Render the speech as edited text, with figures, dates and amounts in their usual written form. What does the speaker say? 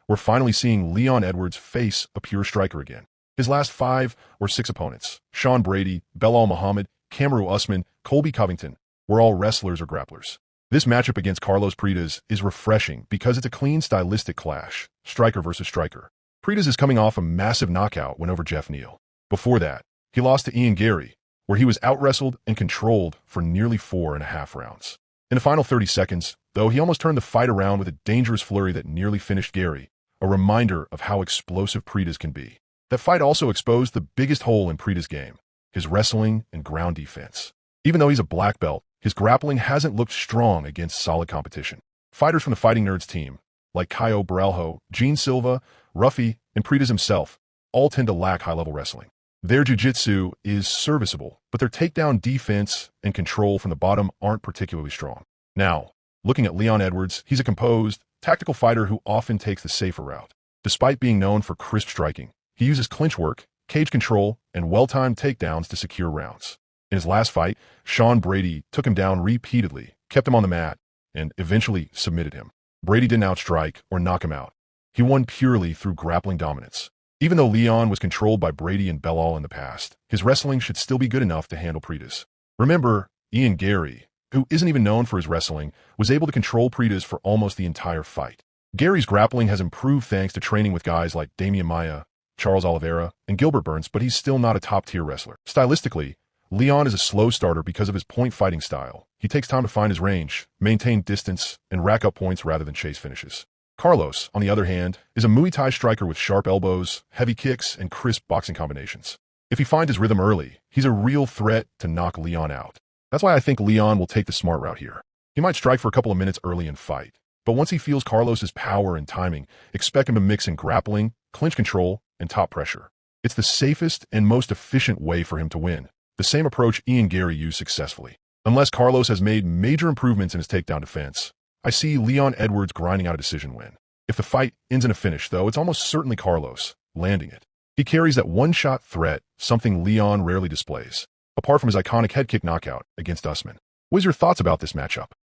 we're finally seeing Leon Edwards face a pure striker again. His last 5 or 6 opponents, Sean Brady, Belal Muhammad, Kamaru Usman, Colby Covington, were all wrestlers or grapplers. This matchup against Carlos Prates is refreshing because it's a clean stylistic clash, striker versus striker. Prates is coming off a massive knockout win over Jeff Neal. Before that, he lost to Ian Gary, where he was out-wrestled and controlled for nearly 4.5 rounds. In the final 30 seconds, though, he almost turned the fight around with a dangerous flurry that nearly finished Gary, a reminder of how explosive Prates can be. That fight also exposed the biggest hole in Prates' game, his wrestling and ground defense. Even though he's a black belt, his grappling hasn't looked strong against solid competition. Fighters from the Fighting Nerds team, like Caio Borralho, Gene Silva, Ruffy, and Prates himself, all tend to lack high-level wrestling. Their jiu-jitsu is serviceable, but their takedown defense and control from the bottom aren't particularly strong. Now, looking at Leon Edwards, he's a composed, tactical fighter who often takes the safer route. Despite being known for crisp striking, he uses clinch work, cage control, and well-timed takedowns to secure rounds. In his last fight, Sean Brady took him down repeatedly, kept him on the mat, and eventually submitted him. Brady didn't outstrike or knock him out. He won purely through grappling dominance. Even though Leon was controlled by Brady and Belal in the past, his wrestling should still be good enough to handle Prates. Remember, Ian Gary, who isn't even known for his wrestling, was able to control Prates for almost the entire fight. Gary's grappling has improved thanks to training with guys like Damian Maia, Charles Oliveira, and Gilbert Burns, but he's still not a top-tier wrestler. Stylistically, Leon is a slow starter because of his point fighting style. He takes time to find his range, maintain distance, and rack up points rather than chase finishes. Carlos, on the other hand, is a Muay Thai striker with sharp elbows, heavy kicks, and crisp boxing combinations. If he finds his rhythm early, he's a real threat to knock Leon out. That's why I think Leon will take the smart route here. He might strike for a couple of minutes early in fight, but once he feels Carlos's power and timing, expect him to mix in grappling, clinch control, and top pressure. It's the safest and most efficient way for him to win, the same approach Ian Gary used successfully. Unless Carlos has made major improvements in his takedown defense, I see Leon Edwards grinding out a decision win. If the fight ends in a finish, though, it's almost certainly Carlos landing it. He carries that one-shot threat, something Leon rarely displays, apart from his iconic head kick knockout against Usman. What is your thoughts about this matchup?